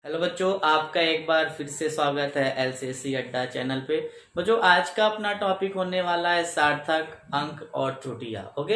Hello बच्चों, आपका एक बार फिर से स्वागत है एलसीसी अड्डा चैनल पे। बच्चों, आज का अपना टॉपिक होने वाला है सार्थक अंक और त्रुटियां। ओके,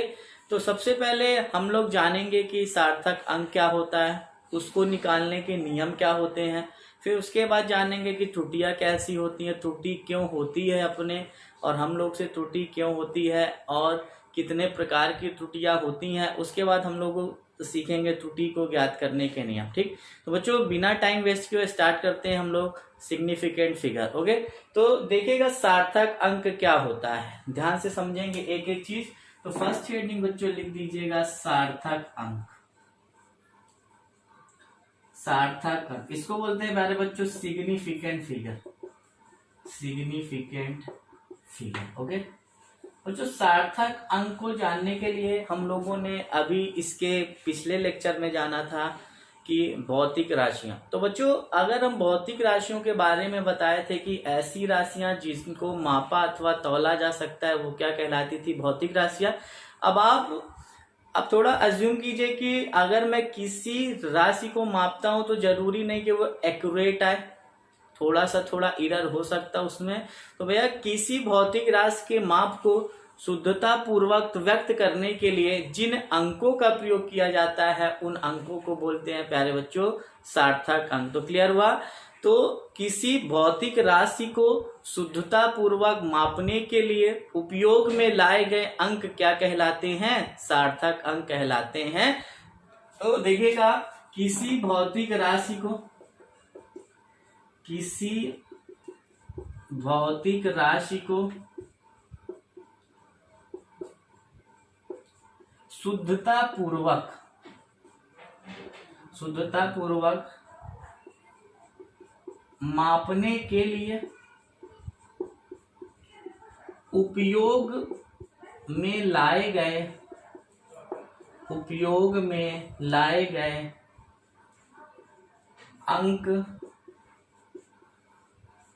तो सबसे पहले हम लोग जानेंगे कि सार्थक अंक क्या होता है, उसको निकालने के नियम क्या होते हैं। फिर उसके बाद जानेंगे कि त्रुटियां कैसी होती हैं, त्रुटि क्यों होती है अपने और हम लोग से त्रुटि क्यों होती है और कितने प्रकार की त्रुटियां होती हैं। उसके बाद हम लोग सीखेंगे त्रुटि को ज्ञात करने के नियम। ठीक, तो बच्चों बिना टाइम वेस्ट किए स्टार्ट करते हैं हम लोग सिग्निफिकेंट फिगर। ओके, तो देखिएगा सार्थक अंक क्या होता है, ध्यान से समझेंगे एक एक चीज। तो फर्स्ट हेडिंग बच्चों लिख दीजिएगा सार्थक अंक। सार्थक अंक इसको बोलते हैं प्यारे बच्चों significant figure. Significant figure. Okay, और जो सार्थक अंक को जानने के लिए हम लोगों ने अभी इसके पिछले लेक्चर में जाना था कि भौतिक राशियां। तो बच्चों अगर हम भौतिक राशियों के बारे में बताए थे कि ऐसी राशियां जिनको मापा अथवा तौला जा सकता है वो क्या कहलाती थी, भौतिक राशियां। अब आप थोड़ा अज्यूम कीजिए कि अगर मैं किसी राशि को मापता हूं तो जरूरी नहीं कि वो एक्यूरेट आए, थोड़ा एरर हो सकता उसमें। तो भैया किसी भौतिक राशि के माप को शुद्धता पूर्वक व्यक्त करने के लिए जिन अंकों का प्रयोग किया जाता है उन अंकों को बोलते हैं प्यारे बच्चों सार्थक अंक। तो क्लियर हुआ। तो किसी भौतिक राशि को शुद्धता पूर्वक मापने के लिए उपयोग में लाए गए अंक क्या कहलाते हैं, सार्थक अंक कहलाते हैं। तो देखिएगा किसी भौतिक राशि को, किसी भौतिक राशि को शुद्धता पूर्वक मापने के लिए उपयोग में लाए गए अंक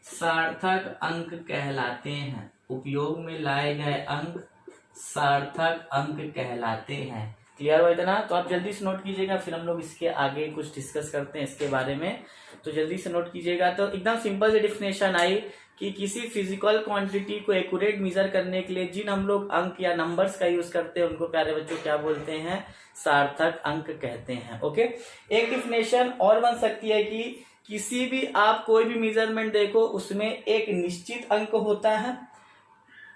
सार्थक अंक कहलाते हैं। उपयोग में लाए गए अंक सार्थक अंक कहलाते हैं। क्लियर हो इतना? तो आप जल्दी से नोट कीजिएगा, फिर हम लोग इसके आगे कुछ डिस्कस करते हैं इसके बारे में। तो जल्दी से नोट कीजिएगा। तो एकदम सिंपल सी डिफिनेशन आई कि किसी फिजिकल क्वांटिटी को एक्यूरेट मेजर करने के लिए जिन हम लोग अंक या नंबर्स का यूज करते हैं उनको प्यारे बच्चों क्या बोलते हैं, सार्थक अंक कहते हैं। ओके, एक डिफिनेशन और बन सकती है कि किसी भी आप कोई भी मेजरमेंट देखो उसमें एक निश्चित अंक होता है,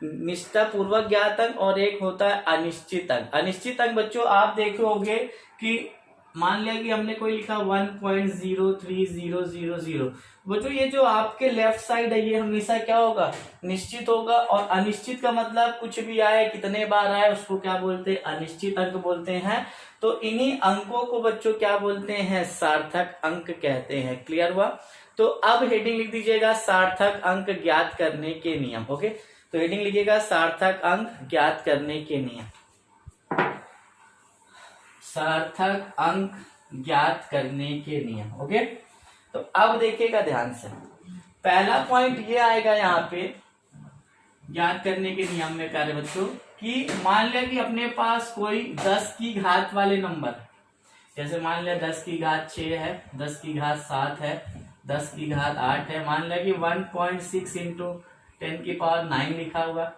निष्ठा पूर्वक ज्ञात अंक, और एक होता है अनिश्चित अंक। अनिश्चित अंक बच्चों आप देखे होंगे कि मान लिया कि हमने कोई लिखा 1.03000। बच्चों ये जो आपके लेफ्ट साइड है ये हमेशा क्या होगा, निश्चित होगा। और अनिश्चित का मतलब कुछ भी आए, कितने बार आए, उसको क्या बोलते हैं, अनिश्चित अंक बोलते हैं। तो इन्हीं अंकों को बच्चों क्या बोलते हैं, सार्थक अंक कहते हैं। क्लियर हुआ? तो अब हेडिंग लिख दीजिएगा सार्थक अंक ज्ञात करने के नियम। ओके, तो हेडिंग लिखिएगा सार्थक अंक ज्ञात करने के नियम। सार्थक अंक ज्ञात करने के नियम। ओके, तो अब देखिएगा ध्यान से, पहला पॉइंट ये आएगा यहाँ पे ज्ञात करने के नियम में प्यारे बच्चों कि मान लिया कि अपने पास कोई 10 की घात वाले नंबर, जैसे मान लिया 10 की घात 6 है, 10 की घात 7 है, 10 की घात 8 है। मान लिया कि 1.6 इंटू 10 की पावर 9 लिखा हुआ,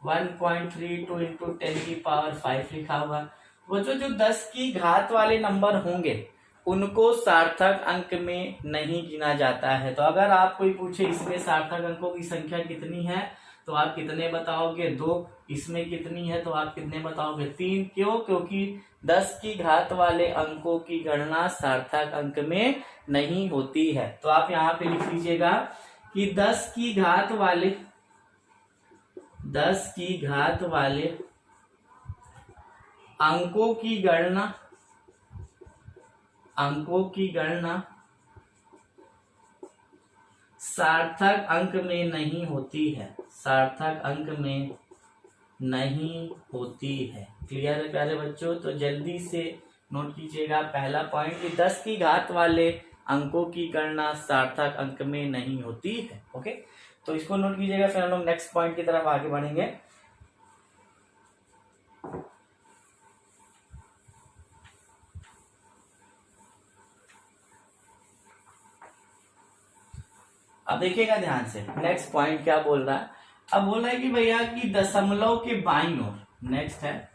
1.32 इंटू 10 की पावर 5 लिखा हुआ। वो जो 10 की घात वाले नंबर होंगे उनको सार्थक अंक में नहीं गिना जाता है। तो अगर आप कोई पूछे इसमें सार्थक अंकों की संख्या कितनी है तो आप कितने बताओगे, 2। इसमें कितनी है तो आप कितने बताओगे, 3। क्यों? क्योंकि 10 की घात वाले अंकों की गणना सार्थक अंक में नहीं होती है। तो आप यहाँ पे लिख लीजिएगा कि 10 की घात वाले अंकों की गणना सार्थक अंक में नहीं होती है, सार्थक अंक में नहीं होती है। क्लियर है प्यारे बच्चों? तो जल्दी से नोट कीजिएगा पहला पॉइंट कि 10 की घात वाले अंकों की गणना सार्थक अंक में नहीं होती है। ओके, तो इसको नोट कीजिएगा, फिर हम लोग नेक्स्ट पॉइंट की तरफ आगे बढ़ेंगे। अब देखिएगा ध्यान से, नेक्स्ट पॉइंट क्या बोल रहा है। अब बोल रहा है कि भैया कि दशमलव के बाईं ओर, नेक्स्ट है,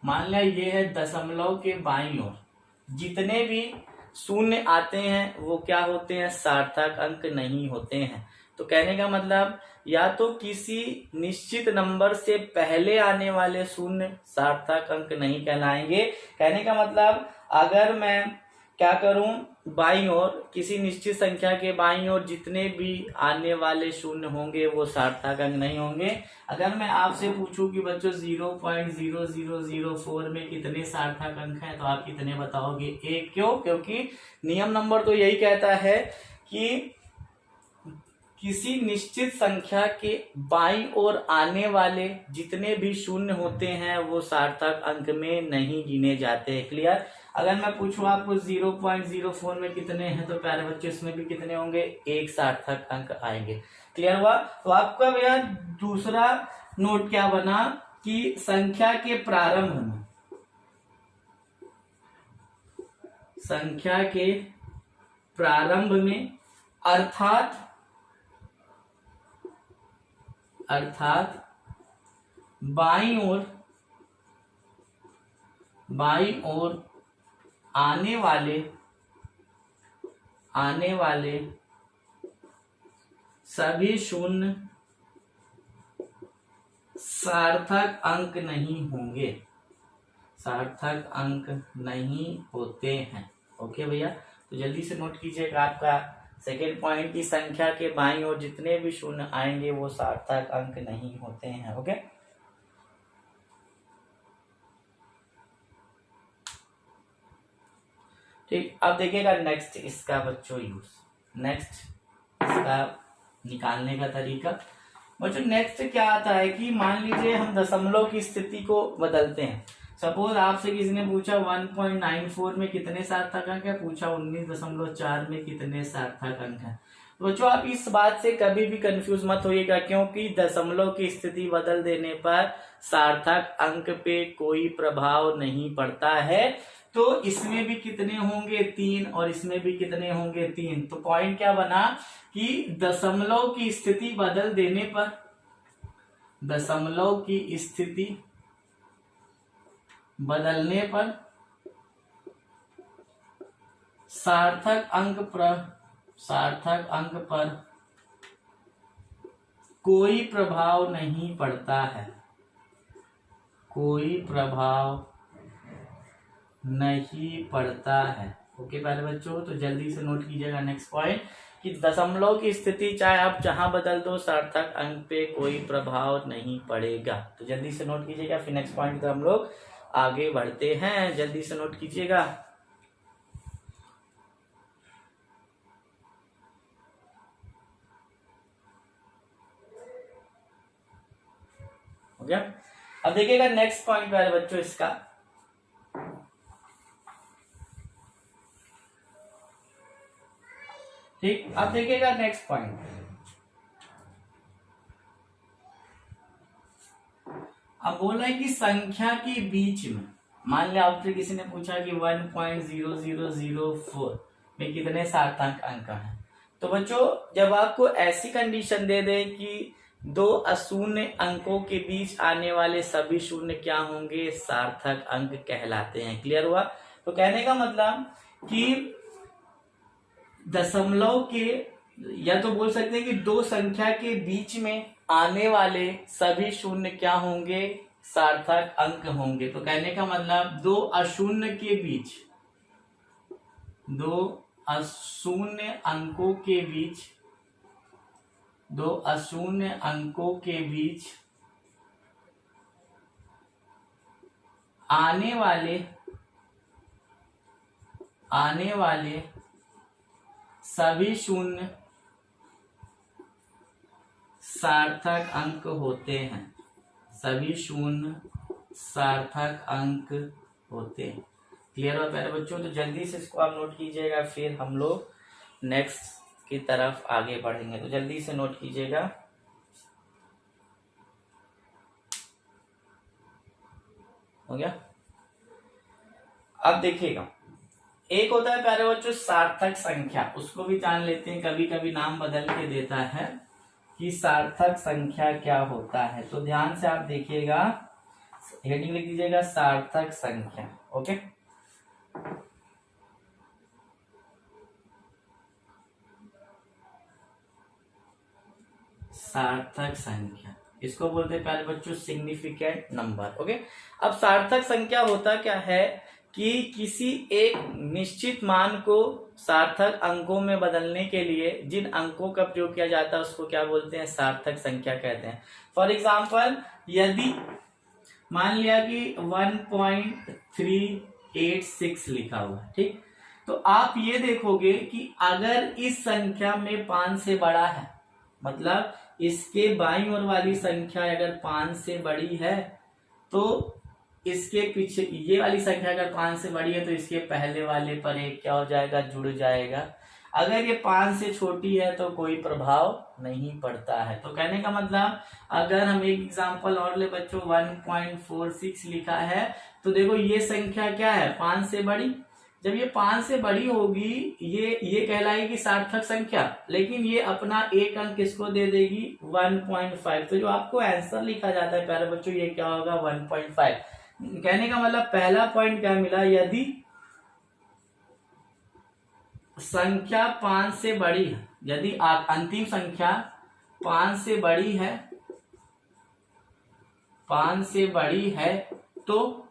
मान लिया ये है दशमलव के बाईं ओर जितने भी शून्य आते हैं वो क्या होते हैं, सार्थक अंक नहीं होते हैं। तो कहने का मतलब या तो किसी निश्चित नंबर से पहले आने वाले शून्य सार्थक अंक नहीं कहलाएंगे। कहने का मतलब अगर मैं क्या करूं, बाईं ओर किसी निश्चित संख्या के बाईं ओर जितने भी आने वाले शून्य होंगे वो सार्थक अंक नहीं होंगे। अगर मैं आपसे पूछूं कि बच्चों 0.0004 में कितने सार्थक अंक हैं, तो आप कितने बताओगे, एक। क्यों? क्योंकि नियम नंबर तो यही कहता है कि किसी निश्चित संख्या के बाईं ओर आने वाले जितने भी शून्य होते हैं वो सार्थक अंक में नहीं गिने जाते। क्लियर? अगर मैं पूछूं आपको 0.04 में कितने हैं, तो प्यारे बच्चों इसमें भी कितने होंगे, एक सार्थक अंक आएंगे। क्लियर हुआ? तो आपका भैया दूसरा नोट क्या बना कि संख्या के प्रारंभ में, संख्या के प्रारंभ में अर्थात बाईं ओर आने वाले सभी शून्य सार्थक अंक नहीं होंगे, सार्थक अंक नहीं होते हैं। ओके भैया, तो जल्दी से नोट कीजिएगा आपका सेकेंड पॉइंट की संख्या के बाईं ओर जितने भी शून्य आएंगे वो सार्थक अंक नहीं होते हैं। ओके, ठीक। अब देखिएगा नेक्स्ट इसका बच्चों यूज, नेक्स्ट इसका निकालने का तरीका। बच्चों नेक्स्ट क्या आता है कि मान लीजिए हम दशमलव की स्थिति को बदलते हैं। सपोज आपसे किसी ने पूछा 1.94 में कितने सार्थक अंक है, पूछा 19.4 में कितने सार्थक अंक है। तो बच्चों आप इस बात से कभी भी कंफ्यूज मत होइएगा, क्योंकि दशमलव की स्थिति बदल देने पर सार्थक अंक पे कोई प्रभाव नहीं पड़ता है। तो इसमें भी कितने होंगे, 3, और इसमें भी कितने होंगे, 3। तो पॉइंट क्या बना कि दशमलव की स्थिति बदल देने पर, दशमलव की स्थिति बदलने पर सार्थक अंक पर कोई प्रभाव नहीं पड़ता है, कोई प्रभाव नहीं पड़ता है। ओके प्यारे बच्चों, तो जल्दी से नोट कीजिएगा नेक्स्ट पॉइंट कि दशमलव की स्थिति चाहे आप जहां बदल दो सार्थक अंक पे कोई प्रभाव नहीं पड़ेगा। तो जल्दी से नोट कीजिएगा, फिर नेक्स्ट पॉइंट पर हम लोग आगे बढ़ते हैं। जल्दी से नोट कीजिएगा। हो गया? अब देखिएगा नेक्स्ट पॉइंट प्यारे बच्चों इसका, ठीक। अब देखिएगा नेक्स्ट पॉइंट, अब बोला है कि संख्या के बीच में, मान लिया आपसे किसी ने पूछा कि 1.0004 में कितने सार्थक अंक हैं। तो बच्चों जब आपको ऐसी कंडीशन दे दे कि दो अशून्य अंकों के बीच आने वाले सभी शून्य क्या होंगे, सार्थक अंक कहलाते हैं। क्लियर हुआ? तो कहने का मतलब कि दशमलव के, या तो बोल सकते हैं कि दो संख्या के बीच में आने वाले सभी शून्य क्या होंगे, सार्थक अंक होंगे। तो कहने का मतलब दो अशून्य के बीच, दो अशून्य अंकों के बीच, दो अशून्य अंकों के बीच आने वाले सभी शून्य सार्थक अंक होते हैं, सभी शून्य सार्थक अंक होते हैं। क्लियर हो प्यारे बच्चों? तो जल्दी से इसको आप नोट कीजिएगा, फिर हम लोग नेक्स्ट की तरफ आगे बढ़ेंगे। तो जल्दी से नोट कीजिएगा। हो गया? अब देखिएगा एक होता है प्यारे बच्चों सार्थक संख्या, उसको भी जान लेते हैं, कभी कभी नाम बदल के देता है कि सार्थक संख्या क्या होता है। तो ध्यान से आप देखिएगा, हेडिंग लिख दीजिएगा सार्थक संख्या। ओके, सार्थक संख्या इसको बोलते हैं प्यारे बच्चों सिग्निफिकेंट नंबर। ओके, अब सार्थक संख्या होता क्या है कि किसी एक निश्चित मान को सार्थक अंकों में बदलने के लिए जिन अंकों का प्रयोग किया जाता है उसको क्या बोलते हैं, सार्थक संख्या कहते हैं। फॉर एग्जाम्पल, यदि मान लिया कि 1.386 लिखा हुआ है, ठीक, तो आप ये देखोगे कि अगर इस संख्या में 5 से बड़ा है, मतलब इसके बाईं ओर वाली संख्या अगर 5 से बड़ी है तो इसके पीछे ये वाली संख्या अगर 5 से बड़ी है तो इसके पहले वाले पर एक क्या हो जाएगा, जुड़ जाएगा। अगर ये 5 से छोटी है तो कोई प्रभाव नहीं पड़ता है। तो कहने का मतलब, अगर हम एक एग्जांपल और ले बच्चों, 1.46 लिखा है, तो देखो ये संख्या क्या है, 5 से बड़ी। जब ये 5 से बड़ी होगी ये कहलाएगी सार्थक संख्या, लेकिन ये अपना एक अंक किसको दे देगी, 1.5। तो जो आपको आंसर लिखा जाता है प्यारे बच्चों ये क्या होगा, 1.5। कहने का मतलब पहला पॉइंट क्या मिला, यदि संख्या 5 से बड़ी है, यदि अंतिम संख्या 5 से बड़ी है, 5 से बड़ी है तो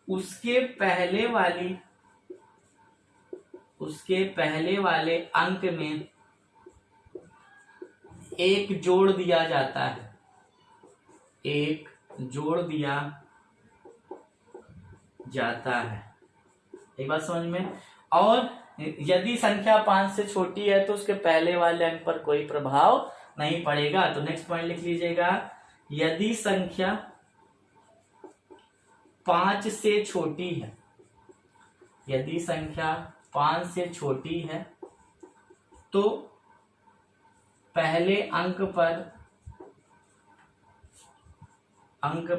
उसके पहले वाले अंक में एक जोड़ दिया जाता है, एक जोड़ दिया जाता है। एक बात समझ में। और यदि संख्या 5 से छोटी है तो उसके पहले वाले अंक पर कोई प्रभाव नहीं पड़ेगा। तो नेक्स्ट पॉइंट लिख लीजिएगा, यदि संख्या 5 से छोटी है, यदि संख्या 5 से छोटी है तो पहले अंक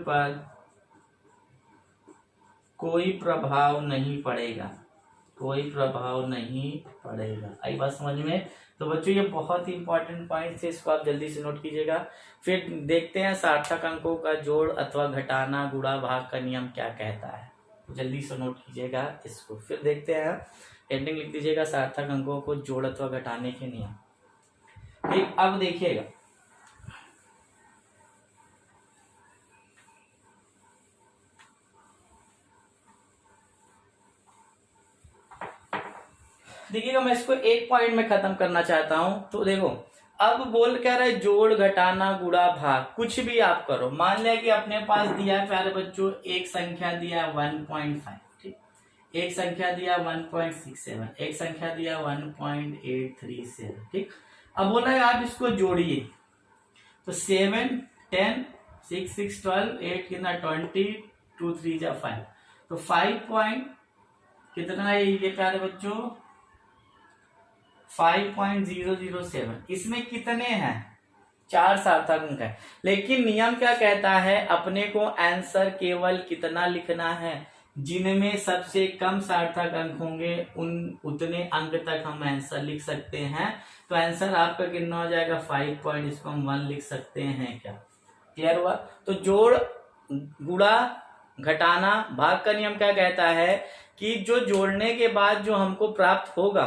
पर कोई प्रभाव नहीं पड़ेगा, कोई प्रभाव नहीं पड़ेगा। आई बात समझ में। तो बच्चों ये बहुत ही इंपॉर्टेंट पॉइंट है, इसको आप जल्दी से नोट कीजिएगा। फिर देखते हैं सार्थक अंकों का जोड़ अथवा घटाना, गुणा भाग का नियम क्या कहता है। जल्दी से नोट कीजिएगा इसको। फिर देखते हैं, हेडिंग लिख दीजिएगा सार्थक अंकों को जोड़ अथवा घटाने के नियम। ठीक, अब देखिएगा, देखिएगा मैं इसको एक पॉइंट में खत्म करना चाहता हूं। तो देखो, अब बोल कह रहा है जोड़ घटाना गुणा भाग, कुछ भी आप करो। मान लिया कि अपने पास दिया है प्यारे बच्चों, एक संख्या दिया 1.5, ठीक, एक संख्या दिया 1.67, एक संख्या दिया 1.837, ठीक। अब बोला है आप इसको जोड़िए, तो 7, 10, 6, 6, 12, 8 कितना 20, 2, 3 जा 5, तो 5 पॉइंट कितना है ये प्यारे बच्चों, 5.007। इसमें कितने हैं, 4 सार्थक अंक है। लेकिन नियम क्या कहता है, अपने को आंसर केवल कितना लिखना है, जिनमें सबसे कम सार्थक अंक होंगे उतने अंक तक हम आंसर लिख सकते हैं। तो आंसर आपका कितना हो जाएगा, 5 पॉइंट, इसको हम 1 लिख सकते हैं। क्या क्लियर हुआ। तो जोड़ गुणा घटाना भाग का नियम क्या कहता है कि जो जोड़ने के बाद जो हमको प्राप्त होगा,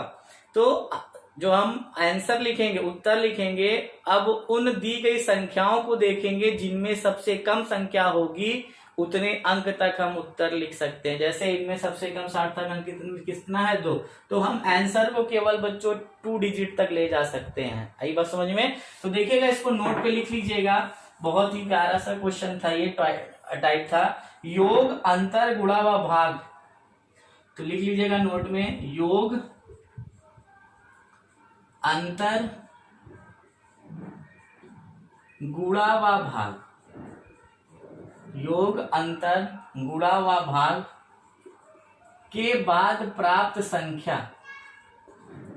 तो जो हम आंसर लिखेंगे, उत्तर लिखेंगे, अब उन दी गई संख्याओं को देखेंगे जिनमें सबसे कम संख्या होगी उतने अंक तक हम उत्तर लिख सकते हैं। जैसे इनमें सबसे कम सार्थक अंक कितना है, 2, तो हम आंसर को केवल बच्चों 2 डिजिट तक ले जा सकते हैं। आई बात समझ में। तो देखिएगा, इसको नोट पे लिख लीजिएगा, बहुत ही प्यारा सा क्वेश्चन था ये, टाइप था योग अंतर गुणा व भाग। तो लिख लीजिएगा नोट में, योग अंतर गुणा व भाग, योग अंतर गुणा व भाग के बाद प्राप्त संख्या,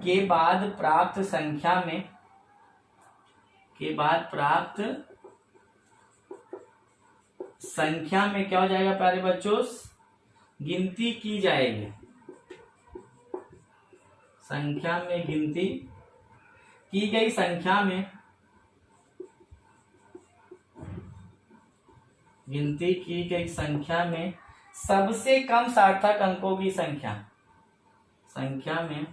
के बाद प्राप्त संख्या में, के बाद प्राप्त संख्या में क्या हो जाएगा प्यारे बच्चों, गिनती की जाएगी, संख्या में गिनती की गई संख्या में, गिनती की गई संख्या में सबसे कम सार्थक अंकों की संख्या, संख्या में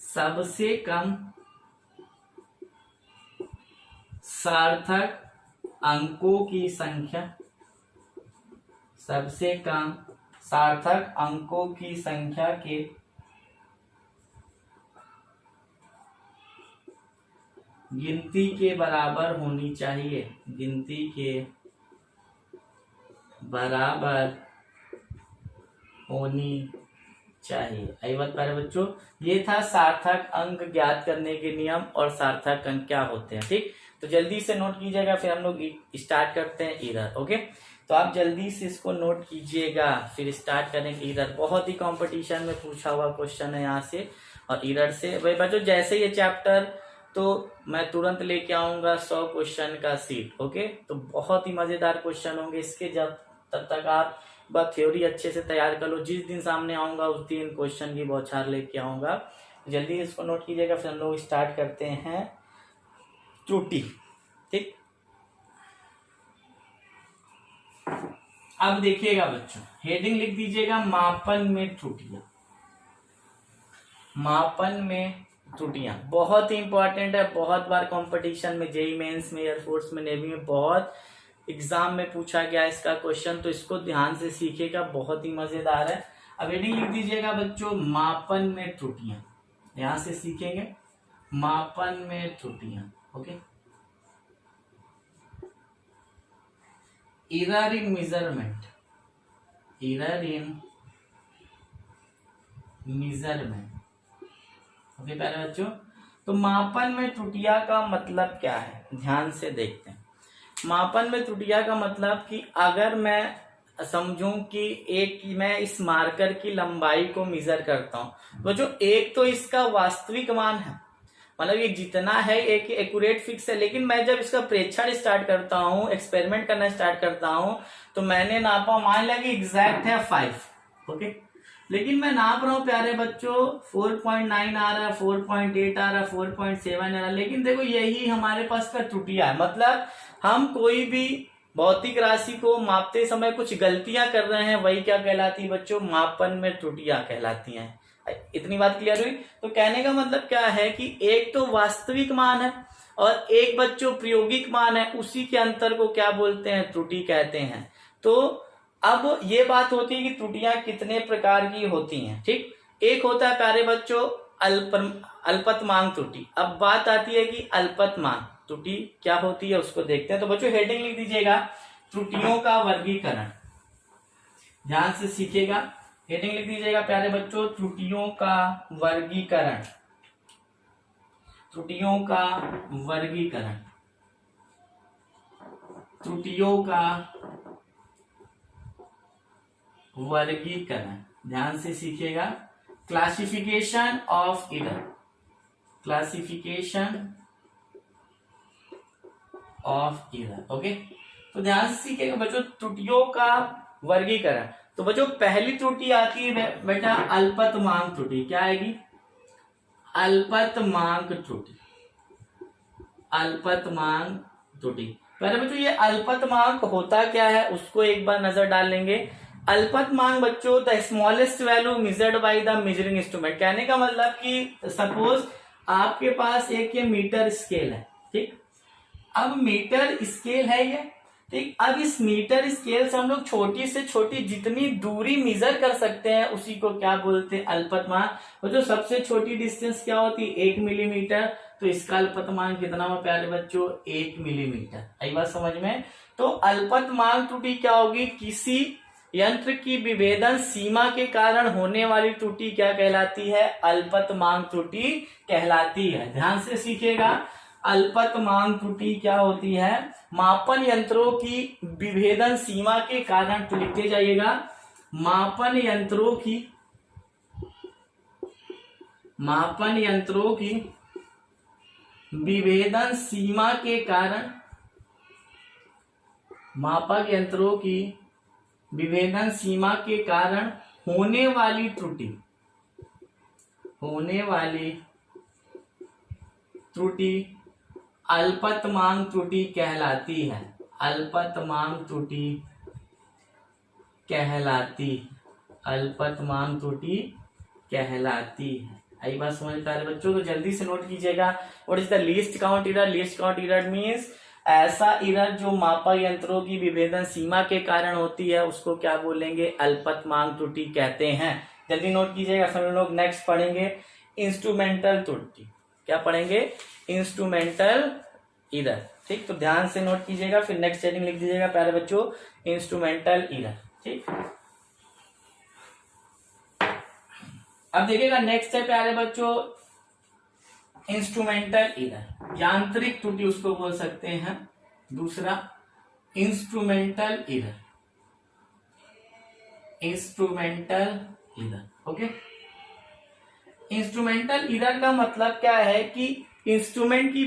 सबसे कम सार्थक अंकों की संख्या, सबसे कम सार्थक अंकों की संख्या के गिनती के बराबर होनी चाहिए, गिनती के बराबर होनी चाहिए। आई बात प्यारे बच्चों, ये था सार्थक अंक ज्ञात करने के नियम और सार्थक अंक क्या होते हैं। ठीक, तो जल्दी से नोट कीजिएगा, फिर हम लोग स्टार्ट करते हैं इरर। ओके, तो आप जल्दी से इसको नोट कीजिएगा, फिर स्टार्ट करेंगे इरर। बहुत ही कंपटीशन में पूछा हुआ क्वेश्चन है यहाँ से और इरर से। भाई बच्चों, जैसे ये चैप्टर तो मैं तुरंत लेके आऊंगा 100 क्वेश्चन का सीट। ओके, तो बहुत ही मजेदार क्वेश्चन होंगे इसके, जब तब तक आप बस थ्योरी अच्छे से तैयार कर लो। जिस दिन सामने आऊंगा उस दिन क्वेश्चन की बौछार लेके आऊंगा। जल्दी इसको नोट कीजिएगा, फिर हम लोग स्टार्ट करते हैं त्रुटि। ठीक, अब देखिएगा बच्चों, हेडिंग लिख दीजिएगा मापन में त्रुटियां। मापन में त्रुटियां बहुत ही इंपॉर्टेंट है, बहुत बार कंपटीशन में, जेईई मेंस में, एयरफोर्स में, नेवी में, बहुत एग्जाम में पूछा गया इसका क्वेश्चन, तो इसको ध्यान से सीखिएगा, बहुत ही मजेदार है। अब हेडिंग लिख दीजिएगा बच्चों मापन में त्रुटियां, ध्यान से सीखेंगे मापन में त्रुटियां। Okay, error in measurement, error in measurement. Okay प्यारे बच्चों, तो मापन में त्रुटियां का मतलब क्या है, ध्यान से देखते हैं। मापन में त्रुटियां का मतलब कि अगर मैं समझूं कि मैं इस मार्कर की लंबाई को मेजर करता हूं, तो जो एक तो इसका वास्तविक मान है, मतलब ये जितना है एक एक्यूरेट फिक्स है, लेकिन मैं जब इसका प्रेक्षण स्टार्ट करता हूं, एक्सपेरिमेंट करना स्टार्ट करता हूं, तो मैंने नापा, मान लिया कि एग्जैक्ट है 5। ओके, लेकिन मैं नाप रहा हूं प्यारे बच्चों 4.9 आ रहा है, 4.8 आ रहा है, 4.7 आ रहा है, लेकिन देखो यही हमारे पास का त्रुटियां है। मतलब हम कोई भी भौतिक राशि को मापते समय कुछ गलतियां कर रहे हैं, वही क्या कहलाती है बच्चों, मापन में त्रुटियां कहलाती हैं। इतनी बात क्लियर हुई। तो कहने का मतलब क्या है कि एक तो वास्तविक मान है और एक बच्चों प्रायोगिक मान है, उसी के अंतर को क्या बोलते हैं, त्रुटि कहते हैं। तो अब ये बात होती है कि त्रुटियां कितने प्रकार की होती हैं। ठीक, एक होता है प्यारे बच्चों अल्पतमांक त्रुटि। अब बात आती है कि अल्पतमांक त्रुटि क्या होती है, उसको देखते हैं। तो बच्चों हेडिंग लिख दीजिएगा त्रुटियों का वर्गीकरण, ध्यान से सीखिएगा। हेडिंग लिख दीजिएगा प्यारे बच्चों त्रुटियों का वर्गीकरण, त्रुटियों का वर्गीकरण, त्रुटियों का वर्गीकरण, ध्यान से सीखिएगा। Classification of error, classification of error. Okay, तो ध्यान से सीखिएगा बच्चों त्रुटियों का वर्गीकरण। तो बच्चों पहली त्रुटि आती है बेटा अल्पतमांक त्रुटि। क्या आएगी, अल्पतमांक त्रुटि, अल्पतमांक त्रुटि। पहले बच्चों ये अल्पतमांक होता क्या है उसको एक बार नजर डाल लेंगे। अल्पतमांक बच्चों the smallest value measured by the measuring instrument. कहने का मतलब कि सपोज आपके पास एक ये मीटर स्केल है। ठीक, अब मीटर स्केल है ये। ठीक, अब इस मीटर स्केल से हम लोग छोटी से छोटी जितनी दूरी मेजर कर सकते हैं उसी को क्या बोलते हैं, अल्पतमांक। और जो सबसे छोटी डिस्टेंस क्या होती है, 1 मिलीमीटर। तो इसका अल्पतमांक कितना हुआ प्यारे बच्चों, 1 मिलीमीटर। आई बात समझ में। तो अल्पतमांक त्रुटि क्या होगी, किसी यंत्र की विभेदन सीमा के कारण होने वाली त्रुटि क्या कहलाती है, अल्पतमांक त्रुटि कहलाती है। ध्यान से सीखिएगा, अल्पतमांक त्रुटि क्या होती है, मापन यंत्रों की विभेदन सीमा के कारण। तो लिखते जाइएगा मापन यंत्रों की, मापन यंत्रों की विभेदन सीमा के कारण, मापक यंत्रों की विभेदन सीमा के कारण होने वाली त्रुटि, अल्पतमांक त्रुटि कहलाती है। अल्पतमांक त्रुटि कहलाती है। आई बात समझ पा रहे बच्चों? तो जल्दी से नोट कीजिएगा। What is the least count error? Least count error means ऐसा एरर जो मापक यंत्रों की विभेदन सीमा के कारण होती है, उसको क्या बोलेंगे? अल्पतमांक त्रुटि कहते हैं। जल्दी नोट कीजिएगा। फिर हम लोग नेक्स्ट पढ़ेंगे इंस्ट्रूमेंटल त्रुटि। क्या पढ़ेंगे? Instrumental error. ठीक, तो ध्यान से नोट कीजिएगा, फिर नेक्स्ट हेडिंग लिख दीजिएगा प्यारे बच्चों, इंस्ट्रूमेंटल एरर। ठीक, अब देखिएगा नेक्स्ट है प्यारे बच्चों इंस्ट्रूमेंटल एरर, यांत्रिक त्रुटि उसको बोल सकते हैं। दूसरा instrumental error, okay. Instrumental error का मतलब क्या है कि इंस्ट्रूमेंट की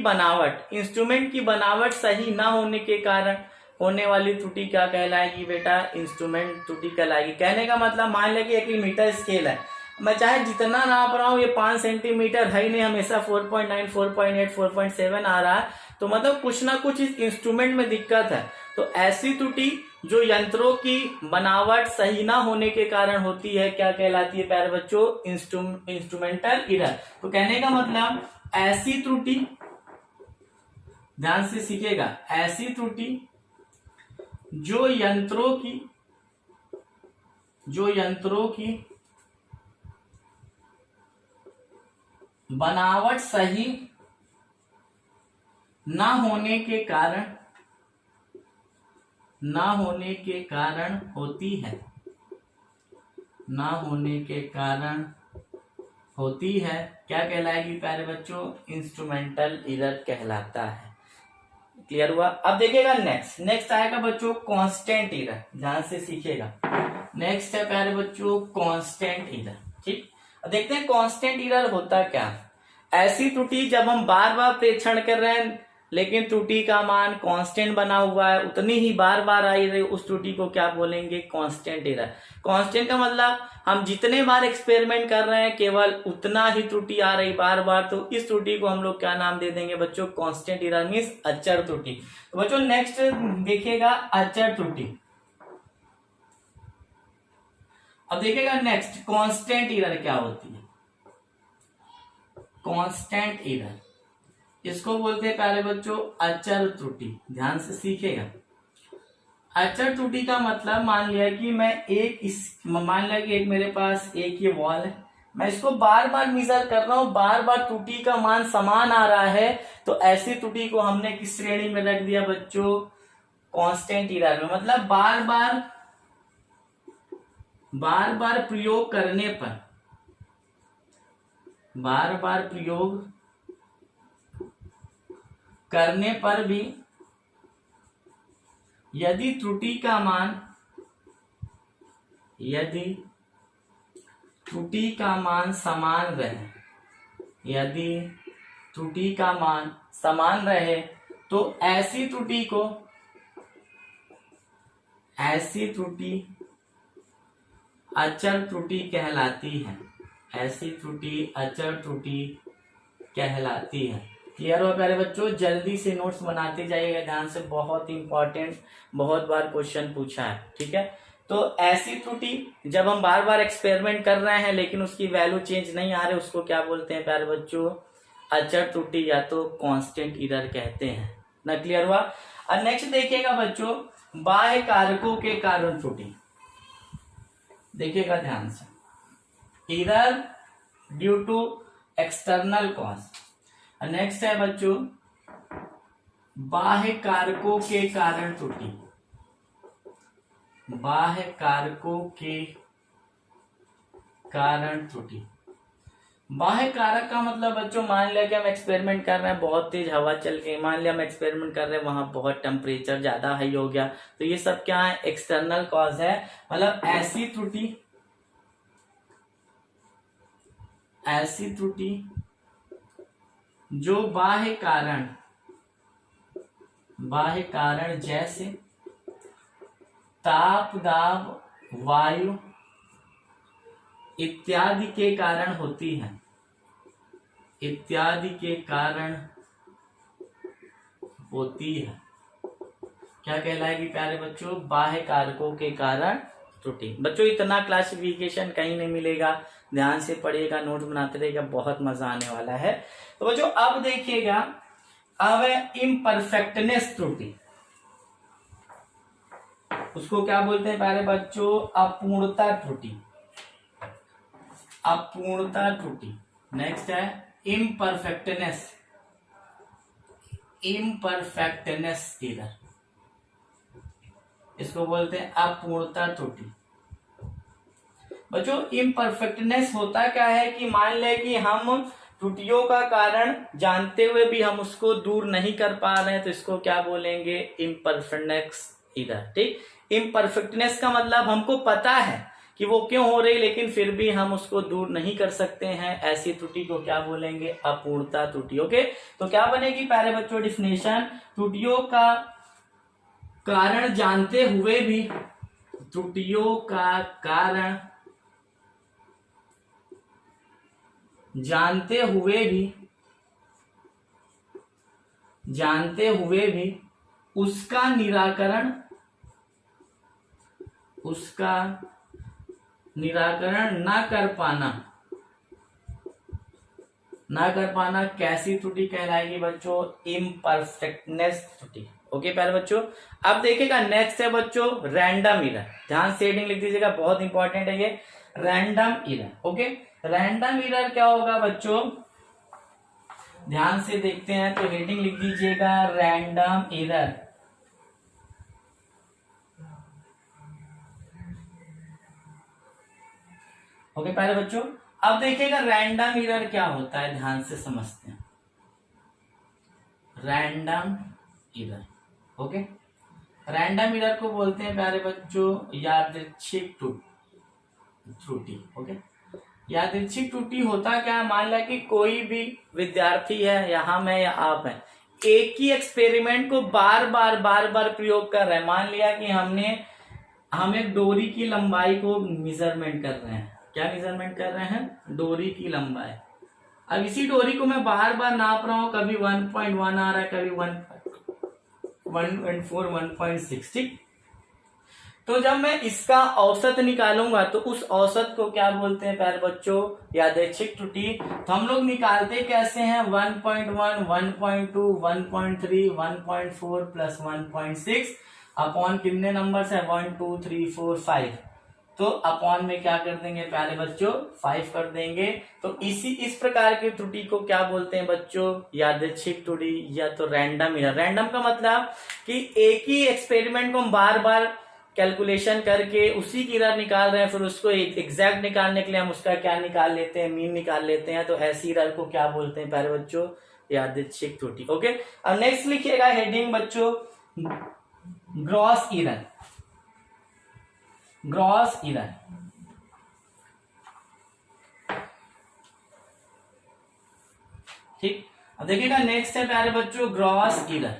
बनावट सही ना होने के कारण होने वाली त्रुटि क्या कहलाएगी बेटा? इंस्ट्रूमेंट त्रुटि कहलाएगी। कहने का मतलब मान लिया कि 1 मीटर स्केल है, मैं चाहे जितना नाप रहा हूं ये 5 सेंटीमीटर है ही नहीं, हमेशा 4.9, 4.8, 4.7 आ रहा है, तो मतलब कुछ ना कुछ इस इंस्ट्रूमेंट में दिक्कत है। तो ऐसी त्रुटि जो यंत्रों की बनावट सही ना होने के कारण होती है क्या कहलाती है प्यारे बच्चों? Instrumental error. तो कहने का मतलब ऐसी त्रुटि, ध्यान से सीखिएगा, ऐसी त्रुटि जो यंत्रों की बनावट सही ना होने के कारण होती है, क्या कहलाएगी प्यारे बच्चों? इंस्ट्रूमेंटल एरर कहलाता है। क्लियर हुआ? अब देखिएगा नेक्स्ट आएगा बच्चों कांस्टेंट एरर। ध्यान से सीखिएगा। नेक्स्ट है प्यारे बच्चों कांस्टेंट एरर। ठीक, अब देखते हैं कांस्टेंट एरर होता क्या। ऐसी त्रुटि जब हम बार बार प्रेक्षण कर रहे हैं लेकिन त्रुटि का मान कांस्टेंट बना हुआ है, उतनी ही बार बार आई रही, उस त्रुटि को क्या बोलेंगे? Constant error. कांस्टेंट का मतलब हम जितने बार एक्सपेरिमेंट कर रहे हैं केवल उतना ही त्रुटि आ रही बार बार, तो इस त्रुटि को हम लोग क्या नाम दे देंगे बच्चों? कांस्टेंट एरर मींस अचर त्रुटि। तो बच्चों नेक्स्ट देखिएगा अचर त्रुटि। अब देखिएगा नेक्स्ट कांस्टेंट एरर क्या होती है। कांस्टेंट एरर इसको बोलते हैं प्यारे बच्चों अचर त्रुटि। ध्यान से सीखिएगा। अचर त्रुटि का मतलब मान लिया कि एक मेरे पास एक ये वॉल है, मैं इसको बार बार मेजर कर रहा हूं, बार बार त्रुटि का मान समान आ रहा है, तो ऐसी त्रुटि को हमने किस श्रेणी में रख दिया बच्चों? कांस्टेंट एरर में। मतलब बार बार प्रयोग करने पर भी यदि त्रुटि का मान रहे, तो ऐसी त्रुटि अचर त्रुटि कहलाती है। क्लियर हो प्यारे बच्चों? जल्दी से नोट्स बनाते जाइएगा ध्यान से, बहुत इंपॉर्टेंट, बहुत बार क्वेश्चन पूछा है। ठीक है, तो ऐसी त्रुटि जब हम बार बार एक्सपेरिमेंट कर रहे हैं लेकिन उसकी वैल्यू चेंज नहीं आ रही, उसको क्या बोलते हैं प्यारे बच्चों? अचर त्रुटि या तो कांस्टेंट एरर कहते हैं ना। क्लियर हुआ? और नेक्स्ट देखिएगा बच्चों बाह्य कारकों के कारण त्रुटि। देखिएगा ध्यान से, error due to external cause. Next है बच्चों बाह्य कारकों के कारण त्रुटि। बाह्य कारकों के कारण त्रुटि। बाह्य कारक का मतलब बच्चों मान लिया कि हम एक्सपेरिमेंट कर रहे हैं, बहुत तेज हवा चल गई, मान लिया हम एक्सपेरिमेंट कर रहे हैं, वहां बहुत टेम्परेचर ज्यादा हाई हो गया, तो ये सब क्या है? एक्सटर्नल कॉज है। मतलब ऐसी त्रुटि जो बाह्य कारण ताप दाब वायु इत्यादि के कारण होती है, इत्यादि के कारण होती है। क्या कहलाएगी प्यारे बच्चों? बाह्य कारकों के कारण त्रुटि। बच्चों इतना क्लासिफिकेशन कहीं नहीं मिलेगा, ध्यान से पढ़िएगा, नोट बनाते रहिएगा, बहुत मजा आने वाला है। तो बच्चों अब देखिएगा, अब इम्परफेक्टनेस त्रुटि, उसको क्या बोलते हैं प्यारे बच्चों? अपूर्णता त्रुटि, अपूर्णता त्रुटि। नेक्स्ट है इम्परफेक्टनेस, इम्परफेक्टनेस एरर, इसको बोलते हैं अपूर्णता त्रुटि। बच्चों इम्परफेक्टनेस होता क्या है कि मान ले कि हम त्रुटियों का कारण जानते हुए भी हम उसको दूर नहीं कर पा रहे हैं, तो इसको क्या बोलेंगे? इम्परफेक्टनेस एरर। ठीक, इम्परफेक्टनेस का मतलब हमको पता है कि वो क्यों हो रही, लेकिन फिर भी हम उसको दूर नहीं कर सकते हैं, ऐसी त्रुटि को क्या बोलेंगे? अपूर्णता त्रुटि। ओके, तो क्या बनेगी प्यारे बच्चों डिफिनेशन? त्रुटियों का कारण जानते हुए भी, त्रुटियों का कारण जानते हुए भी उसका निराकरण ना कर पाना कैसी त्रुटि कहलाएगी बच्चों? इम्परफेक्टनेस त्रुटि। ओके प्यारे बच्चों, अब देखिएगा नेक्स्ट है बच्चों रैंडम एरर। ध्यान से हेडिंग लिख दीजिएगा, बहुत इंपॉर्टेंट है ये random error. Okay, random error क्या होगा बच्चों? ध्यान से देखते हैं, तो हेडिंग लिख दीजिएगा रैंडम एरर। ओके प्यारे बच्चों, अब देखिएगा रैंडम एरर क्या होता है, ध्यान से समझते हैं। Random error, okay, random error को बोलते हैं प्यारे बच्चों यादृच्छिक त्रुटि। ओके, यादृच्छिक त्रुटि होता क्या है? मान लिया कि कोई भी विद्यार्थी है, या हम है या आप है, एक ही एक्सपेरिमेंट को बार बार प्रयोग कर रहे हैं। मान लिया कि हम एक डोरी की लंबाई को मेजरमेंट कर रहे हैं। क्या मेजरमेंट कर रहे हैं? डोरी की लंबाई। अब इसी डोरी को मैं बार बार नाप रहा हूं, कभी 1.1 आ रहा है, कभी 1.4, 1.6। ठीक, तो जब मैं इसका औसत निकालूंगा तो उस औसत को क्या बोलते हैं प्यारे बच्चों? यादृच्छिक त्रुटि। तो हम लोग निकालते कैसे हैं? 1.1, 1.2, 1.3, 1.4 प्लस 1.6 अपॉन कितने नंबर है? 1, 2, 3, 4, 5। तो अपॉन में क्या कर देंगे प्यारे बच्चों? 5 कर देंगे। तो इस प्रकार की त्रुटि को क्या बोलते हैं बच्चों? यादृच्छिक त्रुटि या तो रैंडम एरर। रैंडम का मतलब कि एक ही एक्सपेरिमेंट को हम बार बार कैलकुलेशन करके उसी की एरर निकाल रहे हैं, फिर उसको एग्जैक्ट निकालने के लिए हम उसका क्या निकाल लेते हैं? मीन निकाल लेते हैं। तो ऐसी एरर को क्या बोलते हैं प्यारे बच्चों? यादृच्छिक त्रुटि। ओके, अब नेक्स्ट लिखिएगा हेडिंग बच्चों ग्रॉस एरर। ग्रॉस एरर, ठीक। अब देखिएगा नेक्स्ट है प्यारे बच्चों ग्रॉस एरर।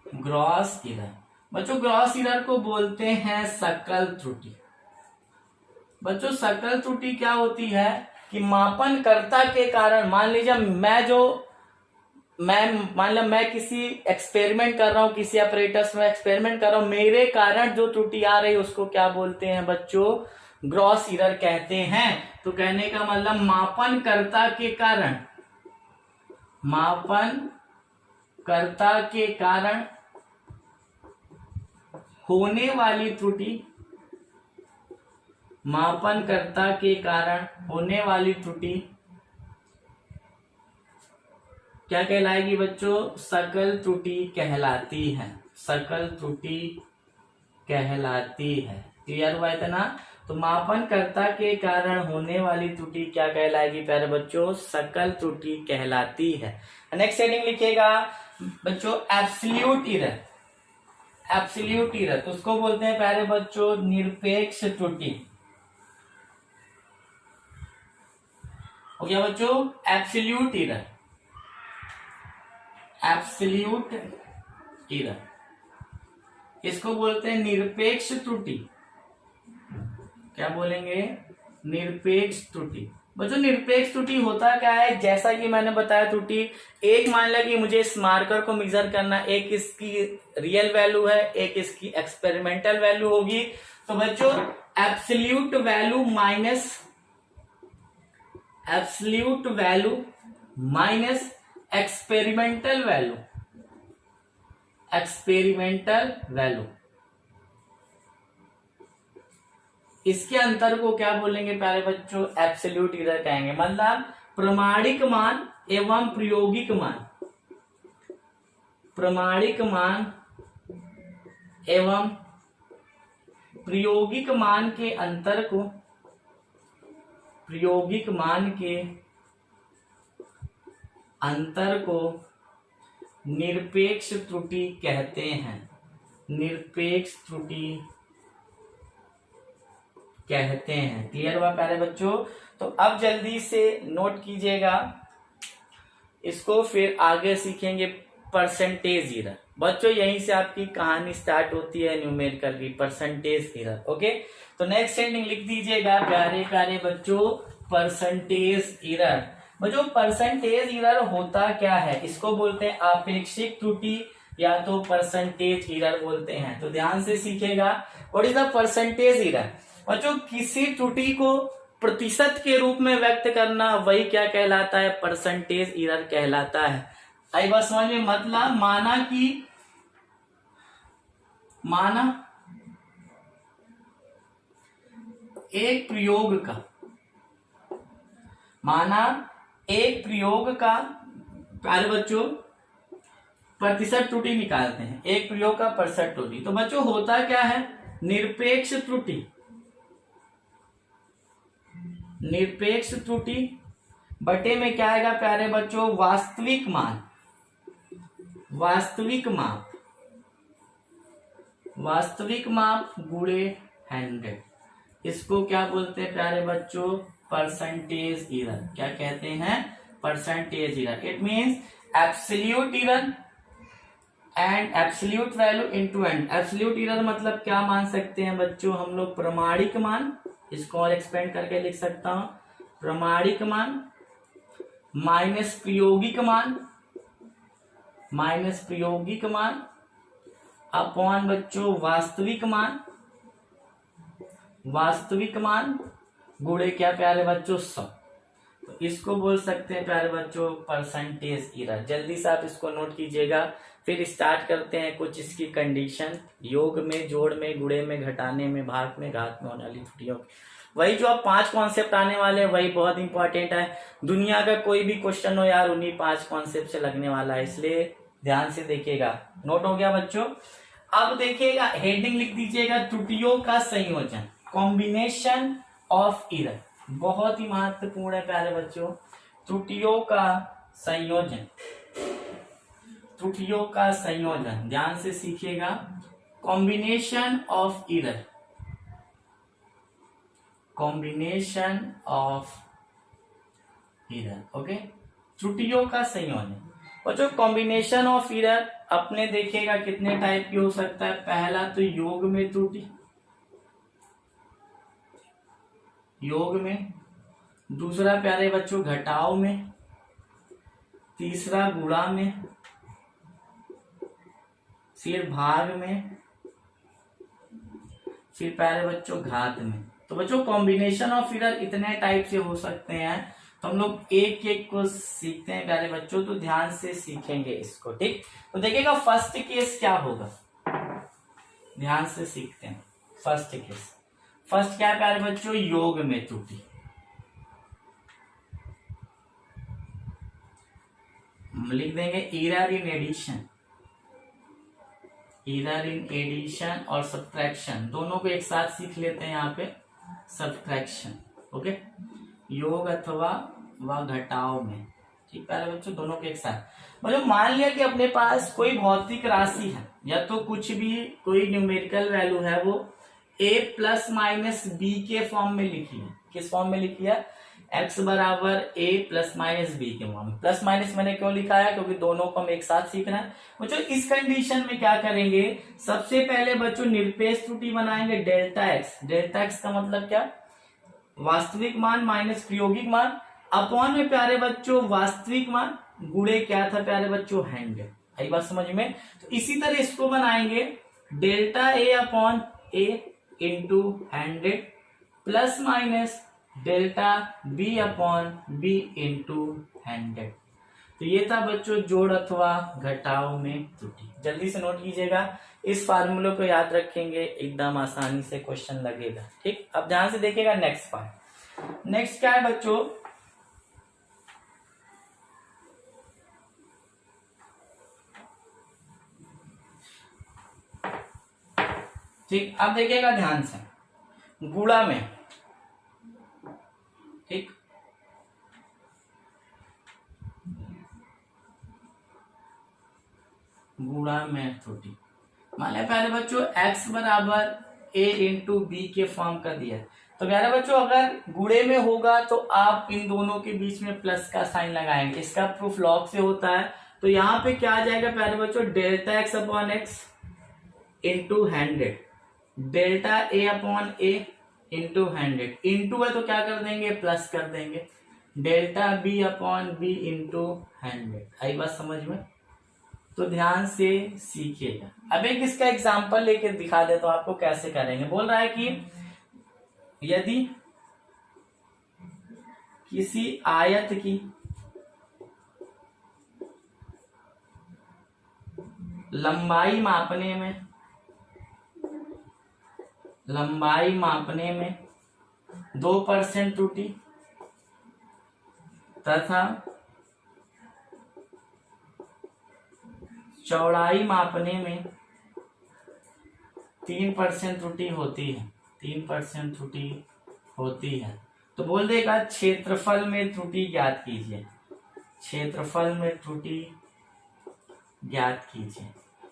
ग्रॉस एरर बच्चों, ग्रॉस एरर को बोलते हैं सकल त्रुटि। बच्चों सकल त्रुटि क्या होती है कि मापनकर्ता के कारण, मान लीजिए मैं किसी एक्सपेरिमेंट कर रहा हूं, किसी अपरेटस में एक्सपेरिमेंट कर रहा हूं, मेरे कारण जो त्रुटि आ रही है उसको क्या बोलते हैं बच्चों? ग्रॉस एरर कहते हैं। तो कहने का मतलब मापनकर्ता के कारण होने वाली त्रुटि, मापनकर्ता के कारण होने वाली त्रुटि क्या कहलाएगी बच्चों? सकल त्रुटि कहलाती है। सकल त्रुटि कहलाती है। क्लियर हुआ इतना? तो मापनकर्ता के कारण होने वाली त्रुटि क्या कहलाएगी प्यारे बच्चों? सकल त्रुटि कहलाती है। नेक्स्ट हेडिंग लिखिएगा बच्चों एब्सोल्यूट एरर। एब्सोल्यूट एरर तो उसको बोलते हैं प्यारे बच्चों निरपेक्ष त्रुटि। हो गया बच्चों एब्सोल्यूट एरर। एब्सोल्यूट एरर, इसको बोलते हैं निरपेक्ष त्रुटि। क्या बोलेंगे? निरपेक्ष त्रुटि। बच्चों निरपेक्ष त्रुटि होता क्या है? जैसा कि मैंने बताया, त्रुटि एक मान लिया कि मुझे इस मार्कर को मेजर करना, एक इसकी रियल वैल्यू है, एक इसकी एक्सपेरिमेंटल वैल्यू होगी। तो बच्चों absolute value minus experimental value, इसके अंतर को क्या बोलेंगे प्यारे बच्चों? एब्सोल्यूट एरर कहेंगे। मतलब प्रमाणिक मान एवं प्रायोगिक मान के अंतर को निरपेक्ष त्रुटि कहते हैं। क्लियर हुआ प्यारे बच्चों? तो अब जल्दी से नोट कीजिएगा इसको, फिर आगे सीखेंगे परसेंटेज एरर। बच्चों यहीं से आपकी कहानी स्टार्ट होती है न्यूमेरिकल की, परसेंटेज एरर। ओके, तो नेक्स्ट हेडिंग लिख दीजिएगा प्यारे बच्चों, परसेंटेज एरर। बच्चों परसेंटेज एरर होता क्या है? इसको बोलते हैं आपेक्षिक त्रुटि या तो परसेंटेज एरर बोलते हैं। तो ध्यान से सीखेगा, what is the percentage error? बच्चों किसी त्रुटि को प्रतिशत के रूप में व्यक्त करना, वही क्या कहलाता है? परसेंटेज एरर कहलाता है। आई बात समझ में? मतलब माना एक प्रयोग का प्यारे बच्चों प्रतिशत त्रुटि निकालते हैं, एक प्रयोग का प्रतिशत त्रुटि। तो बच्चों होता क्या है? निरपेक्ष त्रुटि बटे में क्या आएगा प्यारे बच्चों? वास्तविक माप गुणे 100। इसको क्या बोलते हैं प्यारे बच्चों? Percentage error. क्या कहते हैं? Percentage error. It means absolute error and absolute value into and. Absolute error मतलब क्या मान सकते हैं बच्चों हम लोग? प्रमाणिक मान। इसको और एक्सपेंड करके लिख सकता हूं, प्रमाणिक मान माइनस प्रायोगिक मान अपॉन बच्चों वास्तविक मान गुणे क्या प्यारे बच्चों? 100। तो इसको बोल सकते हैं प्यारे बच्चों परसेंटेज एरर। जल्दी से आप इसको नोट कीजिएगा। फिर स्टार्ट करते हैं कुछ इसकी कंडीशन, योग में, जोड़ में, गुणे में, घटाने में, भाग में, घात में होने वाली त्रुटियों। वही जो अब 5 कॉन्सेप्ट आने वाले हैं वही बहुत इंपॉर्टेंट है। दुनिया का कोई भी क्वेश्चन हो यार उन्हीं 5 कॉन्सेप्ट से लगने वाला है, इसलिए ध्यान से देखिएगा। नोट हो गया बच्चों? अब देखिएगा, हेडिंग लिख दीजिएगा त्रुटियों का संयोजन, कॉम्बिनेशन ऑफ एरर। बहुत ही महत्वपूर्ण है प्यारे बच्चों, त्रुटियों का संयोजन। ध्यान से सीखिएगा, कॉम्बिनेशन ऑफ एरर, ओके। त्रुटियों का संयोजन बच्चों, कॉम्बिनेशन ऑफ एरर अपने देखिएगा कितने टाइप की हो सकता है। पहला तो योग में त्रुटि, दूसरा प्यारे बच्चों घटाव में, तीसरा गुणा में, फिर भाग में, फिर प्यारे बच्चों घात में। तो बच्चों कॉम्बिनेशन ऑफ एरर इतने टाइप से हो सकते हैं, तो हम लोग एक एक को सीखते हैं प्यारे बच्चों। तो ध्यान से सीखेंगे इसको, ठीक। तो देखिएगा फर्स्ट केस क्या होगा, ध्यान से सीखते हैं। फर्स्ट केस, फर्स्ट क्या है प्यारे बच्चों? योग में त्रुटि। लिख देंगे एरर इन एडिशन और सब्ट्रैक्शन, दोनों को एक साथ सीख लेते हैं यहाँ पे। सब्ट्रैक्शन, ओके, योग अथवा व घटाव में, ठीक प्यारे बच्चों, दोनों के एक साथ। मतलब मान लिया कि अपने पास कोई भौतिक राशि है या तो कुछ भी कोई न्यूमेरिकल वैल्यू है, वो a प्लस माइनस बी के फॉर्म में लिखी है। किस फॉर्म में लिखी है? x बराबर a प्लस माइनस बी के फॉर्म में। प्लस माइनस मैंने क्यों लिखा है, क्योंकि दोनों को हम एक साथ सीखना है बच्चों। इस कंडीशन में क्या करेंगे, सबसे पहले बच्चों निरपेक्ष त्रुटि बनाएंगे डेल्टा एक्स। डेल्टा एक्स का मतलब क्या, वास्तविक मान माइनस प्रायोगिक मान अपॉन में प्यारे बच्चों वास्तविक मान गुणे क्या था प्यारे बच्चों 100। आई बात समझ में। तो इसी तरह इसको बनाएंगे डेल्टा ए अपॉन ए into 100 plus minus delta B upon B into 100। तो ये था बच्चों जोड़ अथवा घटाव में त्रुटि। जल्दी से नोट कीजिएगा, इस फार्मूले को याद रखेंगे, एकदम आसानी से क्वेश्चन लगेगा। ठीक, अब ध्यान से देखिएगा नेक्स्ट पार्ट। नेक्स्ट क्या है बच्चों, ठीक, अब देखिएगा ध्यान से, गुणा में, ठीक, गुणा में त्रुटि। मान लिया प्यारे बच्चों x बराबर a इंटू बी के फॉर्म का दिया, तो प्यारे बच्चों अगर गुणे में होगा तो आप इन दोनों के बीच में प्लस का साइन लगाएंगे। इसका प्रूफ लॉग से होता है, तो यहाँ पे क्या आ जाएगा प्यारे बच्चों, delta x upon x into 100 delta ए अपॉन ए इंटू 100 इंटू है तो क्या कर देंगे, प्लस कर देंगे, delta B upon B into 100। आई बात समझ में। तो ध्यान से सीखिएगा। अब एक इसका एग्जांपल लेके दिखा देता हूं आपको कैसे करेंगे। बोल रहा है कि यदि किसी आयत की लंबाई मापने में 2% त्रुटि तथा चौड़ाई मापने में 3% त्रुटि होती है, 3% त्रुटि होती है, तो बोल देगा क्षेत्रफल में त्रुटि ज्ञात कीजिए। क्षेत्रफल में त्रुटि ज्ञात कीजिए।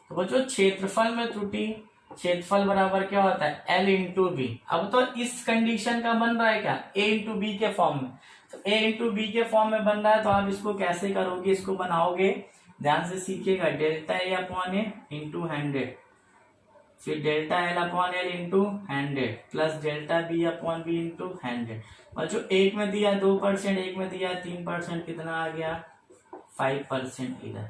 तो बच्चों क्षेत्रफल में त्रुटि, क्षेत्रफल बराबर क्या होता है, L इंटू बी। अब तो इस कंडीशन का बन रहा है क्या, A इंटू बी के फॉर्म में। तो A इंटू बी के फॉर्म में बन रहा है, तो आप इसको कैसे करोगे, इसको बनाओगे, ध्यान से सीखिएगा, डेल्टा ए अपॉन ए इंटू 100 फिर delta L upon L into 100 plus delta B upon B into 100। बच्चों एक में दिया 2%, एक में दिया 3%, कितना आ गया 5% इधर।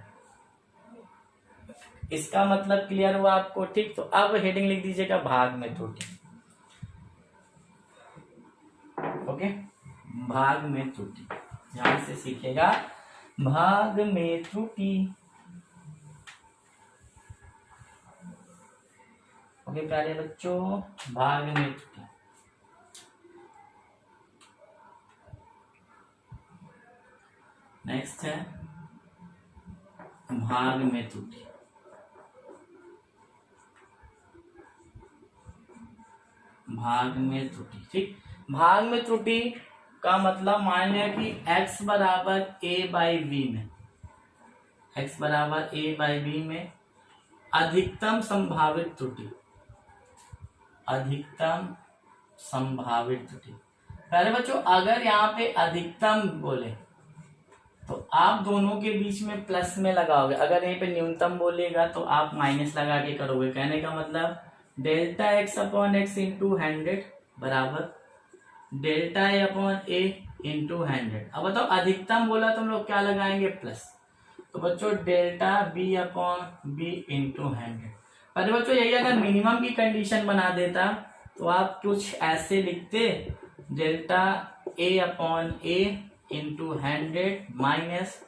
इसका मतलब क्लियर हुआ आपको, ठीक। तो अब हेडिंग लिख दीजिएगा भाग में त्रुटि। ओके, भाग में त्रुटि, ध्यान से सीखिएगा, भाग में त्रुटि। ओके प्यारे बच्चों, भाग में त्रुटि। नेक्स्ट है भाग में त्रुटि। भाग में त्रुटि, ठीक। भाग में त्रुटि का मतलब मान लिया कि x बराबर a बाई बी में, x बराबर a बाई बी में अधिकतम संभावित त्रुटि, अधिकतम संभावित त्रुटि। पहले बच्चों अगर यहाँ पे अधिकतम बोले तो आप दोनों के बीच में प्लस में लगाओगे, अगर यहीं पे न्यूनतम बोलेगा तो आप माइनस लगा के करोगे। कहने का मतलब delta x upon x into 100 बराबर delta A upon A into 100। अब बताओ अधिकतम बोला तो हम लोग क्या लगाएंगे, प्लस। तो बच्चों delta B upon B into 100। पर बच्चों यही अगर मिनिमम की कंडीशन बना देता तो आप कुछ ऐसे लिखते, डेल्टा ए अपॉन ए into 100 minus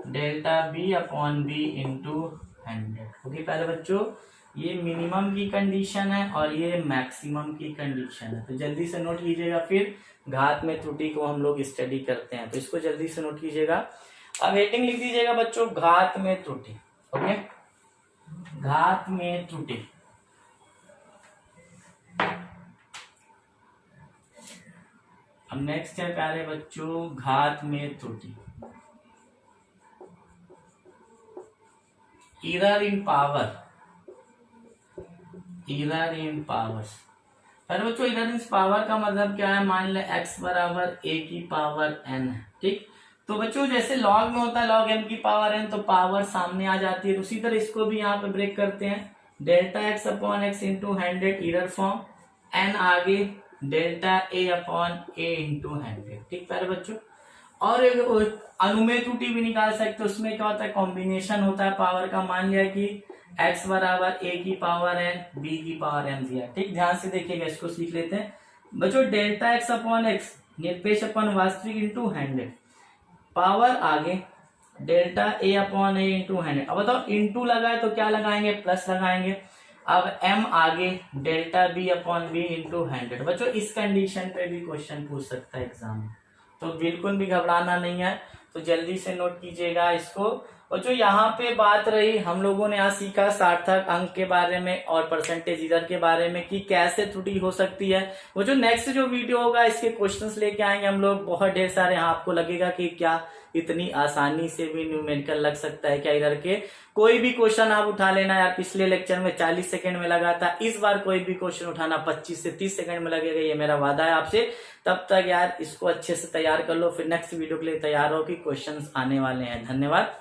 delta B upon B into 100। Okay पहले बच्चों ये मिनिमम की कंडीशन है और ये मैक्सिमम की कंडीशन है, तो जल्दी से नोट कीजिएगा। फिर घात में त्रुटि को हम लोग स्टडी करते हैं, तो इसको जल्दी से नोट कीजिएगा। अब हेडिंग लिख दीजिएगा बच्चों घात में त्रुटि। ओके, घात में त्रुटि। अब नेक्स्ट है प्यारे बच्चों घात में त्रुटि। Error in power, error in power. पर बच्चों इधर इस पावर का मतलब क्या है, मान लें x बराबर a की पावर n है, ठीक। तो बच्चों जैसे लॉग में होता है log m की पावर n, तो पावर सामने आ जाती है, उसी तरह इसको भी यहाँ पे ब्रेक करते हैं, delta x upon x into 100 इधर फॉर्म, n आगे delta a upon a into 100, ठीक प्यारे बच्चों। और एक अनुमेय त्रुटि भी निकाल सकते, उसमें क्या होता है, कॉम्बिनेशन होता है पावर का। मान लिया कि x बराबर a की पावर n b की पावर m दिया, ठीक। ध्यान से देखिएगा, इसको सीख लेते हैं बच्चों। डेल्टा x अपॉन एक्स निरपेक्ष अपन वास्तविक इंटू 100, पावर आगे delta a upon a into 100। अब बताओ इंटू लगाए तो क्या लगाएंगे, प्लस लगाएंगे। अब m आगे delta b upon b into 100। बच्चों इस कंडीशन पे भी क्वेश्चन पूछ सकता है एग्जाम में, तो बिल्कुल भी घबराना नहीं है, तो जल्दी से नोट कीजिएगा इसको। और जो यहाँ पे बात रही, हम लोगों ने यहाँ सीखा सार्थक अंक के बारे में और परसेंटेज इधर के बारे में कि कैसे त्रुटि हो सकती है। वो जो नेक्स्ट जो वीडियो होगा इसके क्वेश्चंस लेके आएंगे हम लोग, बहुत ढेर सारे। यहाँ आपको लगेगा कि क्या इतनी आसानी से भी न्यूमेरिकल लग सकता है क्या इधर के। कोई भी क्वेश्चन आप उठा लेना यार, पिछले लेक्चर में 40 सेकंड में लगा था, इस बार कोई भी क्वेश्चन उठाना 25 से 30 सेकंड में लगेगा, ये मेरा वादा है आपसे। तब तक यार इसको अच्छे से तैयार कर लो, फिर नेक्स्ट वीडियो के लिए तैयार हो कि क्वेश्चंस आने वाले हैं। धन्यवाद।